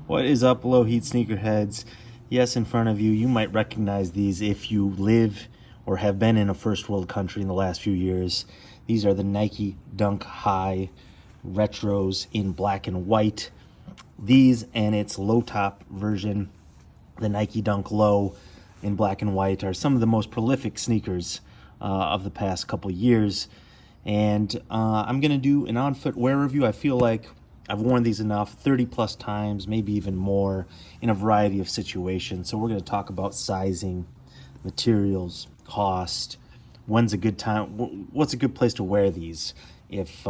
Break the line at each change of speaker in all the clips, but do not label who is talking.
What is up, Lowheat sneakerheads? Yes, in front of you, you might recognize these if you live or have been in a first world country in the last few years. These are the Nike Dunk High Retros in black and white. These and its low top version, the Nike Dunk Low in black and white, are some of the most prolific sneakers of the past couple years. And I'm going to do an on-foot wear review. I feel like I've worn these enough, 30 plus times, maybe even more, in a variety of situations. So we're going to talk about sizing, materials, cost, when's a good time, what's a good place to wear these if,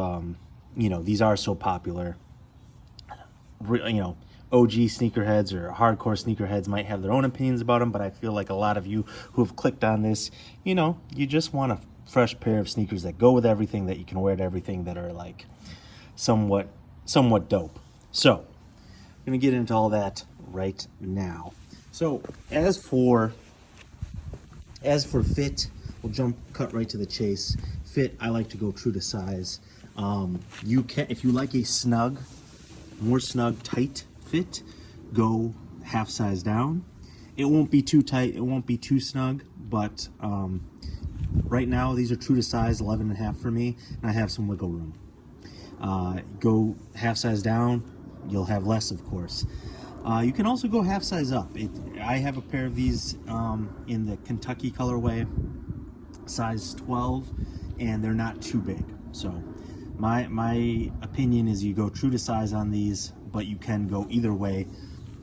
these are so popular. OG sneakerheads or hardcore sneakerheads might have their own opinions about them, but I feel like a lot of you who have clicked on this, you just want a fresh pair of sneakers that go with everything, that you can wear to everything, that are like somewhat dope. So I'm gonna get into all that right now. So as for fit, we'll cut right to the chase. Fit, I like to go true to size. You can, if you like a more snug, tight fit, go half size down. It won't be too tight, it won't be too snug, but right now these are true to size, 11.5 for me, and I have some wiggle room. Go half size down, you'll have less, of course. You can also go half size up. I have a pair of these in the Kentucky colorway, size 12, and they're not too big. So my opinion is you go true to size on these, but you can go either way.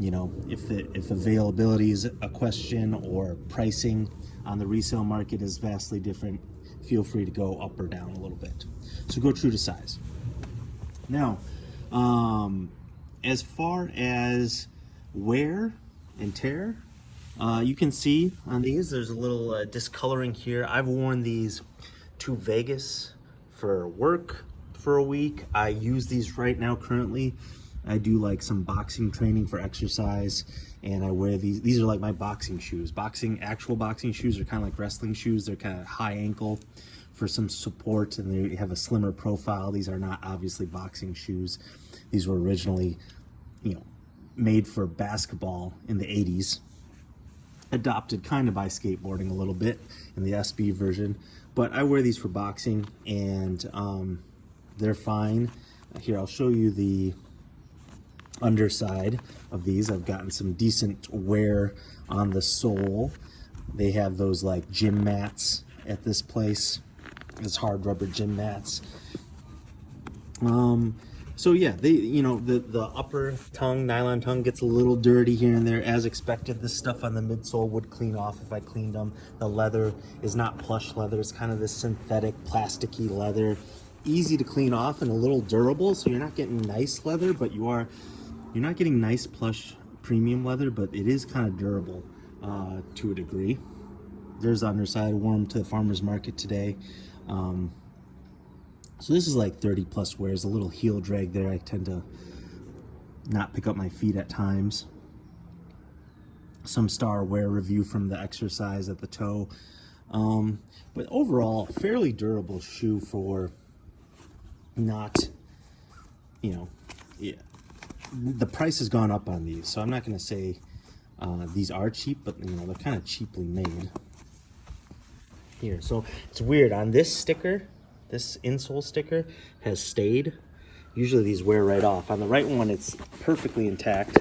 If availability is a question or pricing on the resale market is vastly different, feel free to go up or down a little bit. So go true to size. Now, as far as wear and tear, you can see on these, there's a little discoloring here. I've worn these to Vegas for work for a week. I use these right now currently. I do like some boxing training for exercise, and I wear these. These are like my boxing shoes. Actual boxing shoes are kind of like wrestling shoes. They're kind of high ankle for some support, and they have a slimmer profile. These are not obviously boxing shoes. These were originally, made for basketball in the 80s. Adopted kind of by skateboarding a little bit in the SB version. But I wear these for boxing, and they're fine. Here, I'll show you the underside of these. I've gotten some decent wear on the sole. They have those like gym mats at this place. It's hard rubber gym mats. So yeah, the upper tongue, nylon tongue, gets a little dirty here and there as expected. This stuff on the midsole would clean off if I cleaned them. The leather is not plush leather. It's kind of this synthetic plasticky leather. Easy to clean off and a little durable, so you're not getting nice leather, but you're not getting nice plush premium leather, but it is kind of durable to a degree. There's the underside. Wore them to the farmer's market today. So this is like 30 plus wears, a little heel drag there. I tend to not pick up my feet at times. Some star wear review from the exercise at the toe. But overall, fairly durable shoe for not, the price has gone up on these, so I'm not going to say these are cheap, but they're kind of cheaply made. Here, so it's weird, on this sticker, this insole sticker has stayed. Usually these wear right off. On the right one, it's perfectly intact.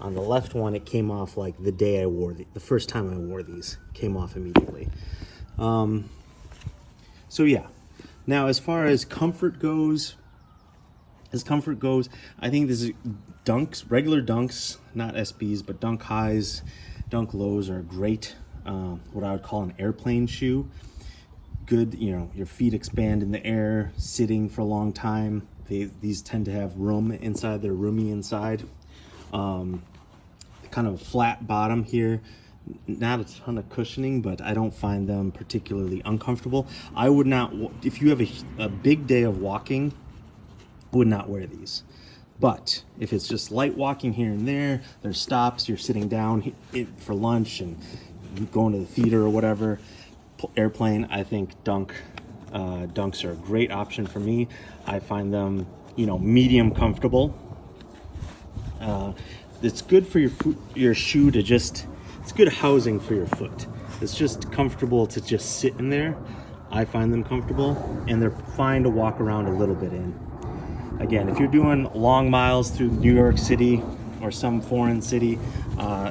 On the left one, it came off like the day I wore the first time I wore these, came off immediately. So yeah. Now, as far as comfort goes, I think this is Dunks, regular Dunks, not SBs, but Dunk Highs, Dunk Lows are great. What I would call an airplane shoe. Good, your feet expand in the air, sitting for a long time. These tend to have room inside, they're roomy inside. Kind of a flat bottom here. Not a ton of cushioning, but I don't find them particularly uncomfortable. I would not, if you have a big day of walking, I would not wear these. But if it's just light walking here and there, there's stops, you're sitting down for lunch and going to the theater or whatever, airplane, I think Dunks are a great option for me. I find them, medium comfortable. it's good for your shoe to just, it's good housing for your foot. It's just comfortable to just sit in there. I find them comfortable, and they're fine to walk around a little bit in. Again, if you're doing long miles through New York City or some foreign city,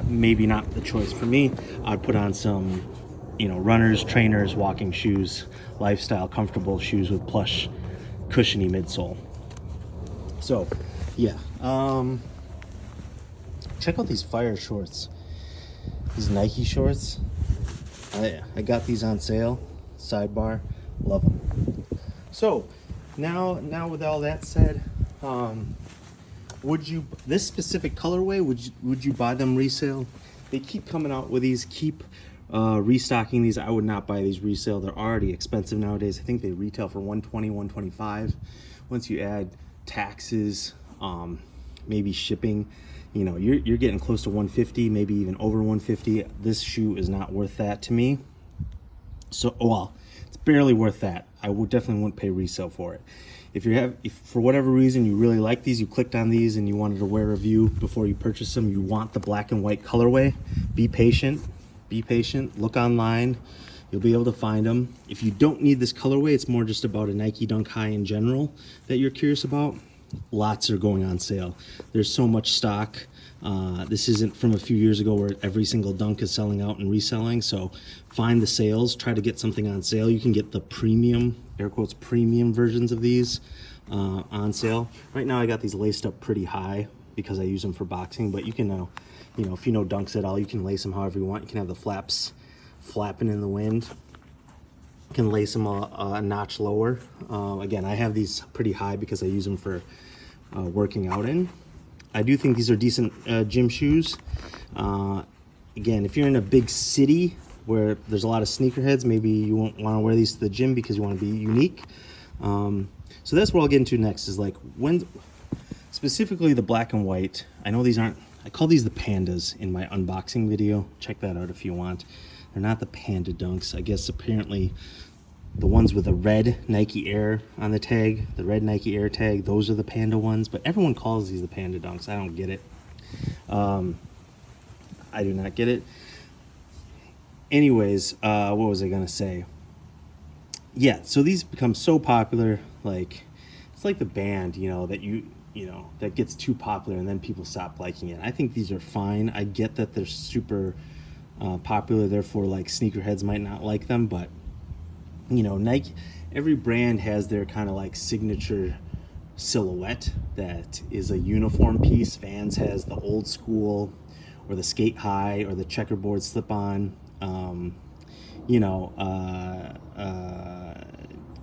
maybe not the choice for me. I'd put on some, runners, trainers, walking shoes, lifestyle, comfortable shoes with plush, cushiony midsole. So, yeah. Check out these fire shorts. These Nike shorts. I got these on sale. Sidebar, love them. So, now with all that said, this specific colorway, would you buy them resale? They keep coming out with these, restocking these. I would not buy these resale. They're already expensive nowadays. I think they retail for $120, $125. Once you add taxes, maybe shipping, you're getting close to $150, maybe even over $150. This shoe is not worth that to me. So, well, it's barely worth that. I definitely wouldn't pay resale for it. If for whatever reason you really like these, you clicked on these and you wanted to wear a review before you purchase them, you want the black and white colorway, be patient, look online, you'll be able to find them. If you don't need this colorway, it's more just about a Nike Dunk High in general that you're curious about, lots are going on sale. There's so much stock. This isn't from a few years ago where every single dunk is selling out and reselling. So find the sales, try to get something on sale. You can get the premium, air quotes, premium versions of these on sale. Right now I got these laced up pretty high because I use them for boxing, but you can, if you know dunks at all, you can lace them however you want. You can have the flaps flapping in the wind. You can lace them a notch lower. Again, I have these pretty high because I use them for working out in. I do think these are decent gym shoes. Again, if you're in a big city where there's a lot of sneakerheads, maybe you won't want to wear these to the gym because you want to be unique. So that's what I'll get into next, is like when specifically the black and white. I know these aren't, I call these the pandas in my unboxing video. Check that out if you want. They're not the panda dunks. I guess apparently the ones with the red Nike Air on the tag, the red Nike Air tag, those are the panda ones, but everyone calls these the panda dunks. I don't get it. I do not get it. Anyways, what was I gonna say? Yeah, so these become so popular, like it's like the band, that gets too popular and then people stop liking it. I think these are fine. I get that they're super popular, therefore like sneakerheads might not like them, but Nike, every brand has their kind of like signature silhouette that is a uniform piece. Vans has the old school or the skate high or the checkerboard slip-on.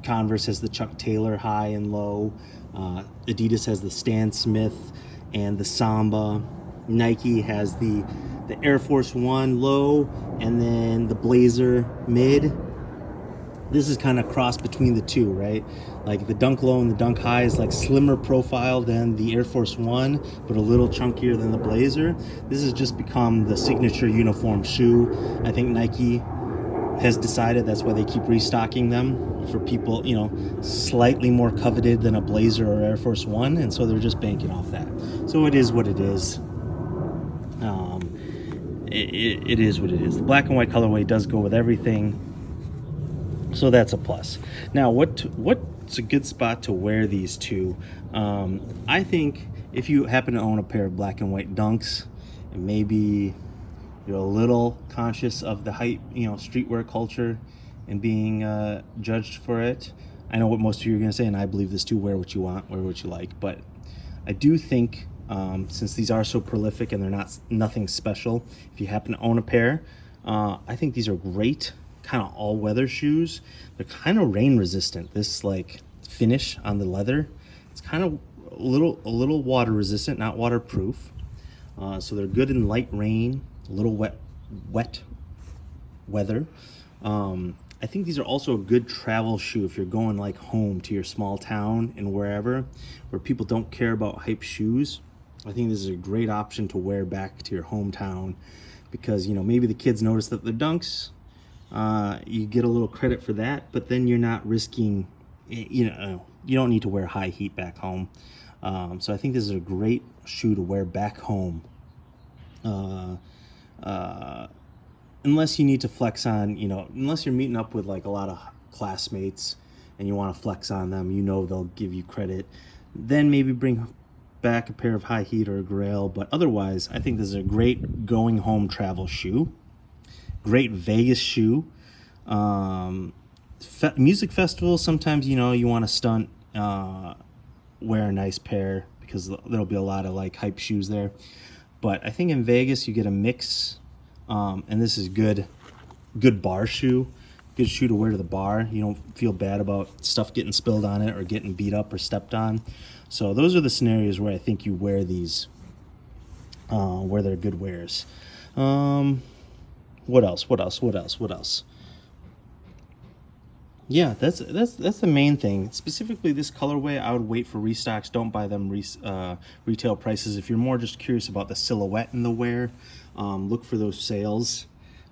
Converse has the Chuck Taylor high and low. Adidas has the Stan Smith and the Samba. Nike has the Air Force One low and then the Blazer mid. This is kind of cross between the two, right? Like the Dunk Low and the Dunk High is like slimmer profile than the Air Force One, but a little chunkier than the Blazer. This has just become the signature uniform shoe. I think Nike has decided that's why they keep restocking them for people, slightly more coveted than a Blazer or Air Force One, and so they're just banking off that. So it is what it is. It is what it is. The black and white colorway does go with everything. So that's a plus. Now, what's a good spot to wear these to? I think if you happen to own a pair of black and white dunks, and maybe you're a little conscious of the hype, streetwear culture and being judged for it. I know what most of you are going to say, and I believe this too. Wear what you want, wear what you like. But I do think, since these are so prolific and they're nothing special, if you happen to own a pair, I think these are great kind of all-weather shoes. They're kind of rain resistant. This like finish on the leather, it's kind of a little water resistant, not waterproof. So they're good in light rain, a little wet weather. I think these are also a good travel shoe if you're going like home to your small town and wherever where people don't care about hype shoes. I think this is a great option to wear back to your hometown because maybe the kids notice that they're dunks. You get a little credit for that, but then you're not risking, you don't need to wear high heat back home. So I think this is a great shoe to wear back home Unless you need to flex on, unless you're meeting up with like a lot of classmates and you want to flex on them, they'll give you credit. Then maybe bring back a pair of high heat or a Grail. But otherwise, I think this is a great going home travel shoe. Great Vegas shoe. Music festivals, sometimes, you want to stunt, wear a nice pair because there'll be a lot of like hype shoes there. But I think in Vegas you get a mix. And this is good bar shoe, good shoe to wear to the bar. You don't feel bad about stuff getting spilled on it or getting beat up or stepped on. So those are the scenarios where I think you wear these, where they're good wears. What else? Yeah, that's the main thing. Specifically this colorway, I would wait for restocks. Don't buy them retail prices. If you're more just curious about the silhouette and the wear, look for those sales.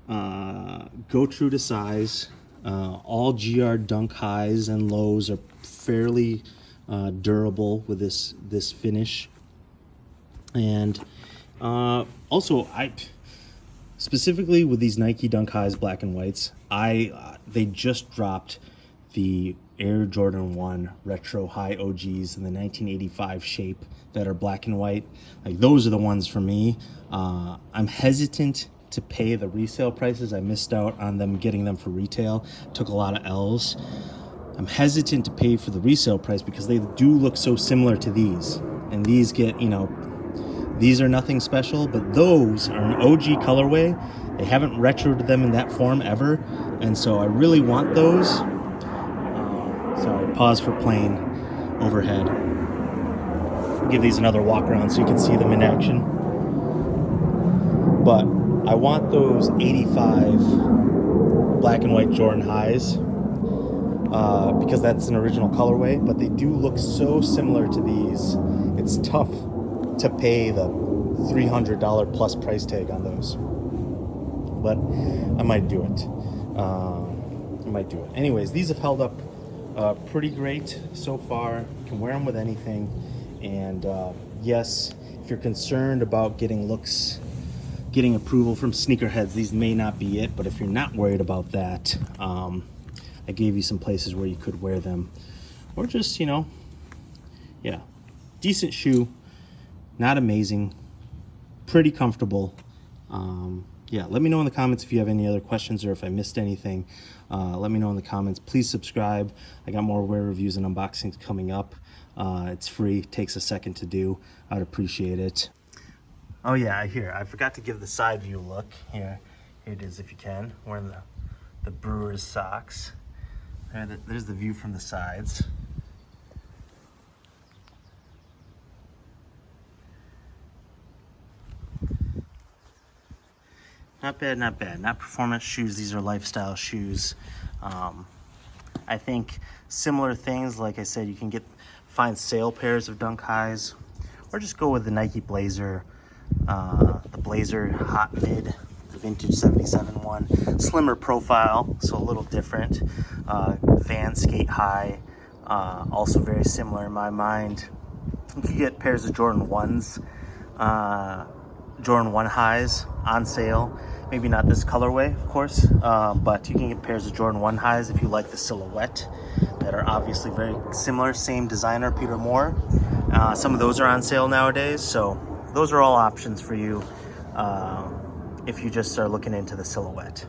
Go true to size. All GR Dunk highs and lows are fairly durable with this finish. And also, specifically with these Nike Dunk highs, black and whites, they just dropped the Air Jordan 1 retro high OGs in the 1985 shape that are black and white. Like, those are the ones for me. I'm hesitant to pay the resale prices. I missed out on them getting them for retail. Took a lot of L's. I'm hesitant to pay for the resale price because they do look so similar to these. And these get, these are nothing special, but those are an OG colorway. They haven't retroed them in that form ever, and so I really want those. Sorry, pause for plane overhead. Give these another walk around so you can see them in action. But I want those 85 black and white Jordan highs because that's an original colorway, but they do look so similar to these. It's tough to pay the $300 plus price tag on those, but I might do it. Anyways, these have held up pretty great so far. You can wear them with anything, and yes, if you're concerned about getting approval from sneakerheads, these may not be it. But if you're not worried about that, I gave you some places where you could wear them, or just decent shoe. Not amazing, pretty comfortable. Let me know in the comments if you have any other questions or if I missed anything. Let me know in the comments. Please subscribe. I got more wear reviews and unboxings coming up. It's free, takes a second to do. I'd appreciate it. Oh yeah, I forgot to give the side view look. Here it is if you can. Wearing the Brewers socks. There's the view from the sides. Not bad, not bad. Not performance shoes, these are lifestyle shoes. I think similar things, like I said, you can find sale pairs of Dunk highs, or just go with the Nike Blazer, the Blazer Hot Mid, the vintage 77 one. Slimmer profile, so a little different. Van Skate High, also very similar in my mind. You can get pairs of Jordan 1s, Jordan 1 highs on sale. Maybe not this colorway, of course, but you can get pairs of Jordan 1 highs if you like the silhouette, that are obviously very similar. Same designer, Peter Moore. Some of those are on sale nowadays, so those are all options for you if you just are looking into the silhouette.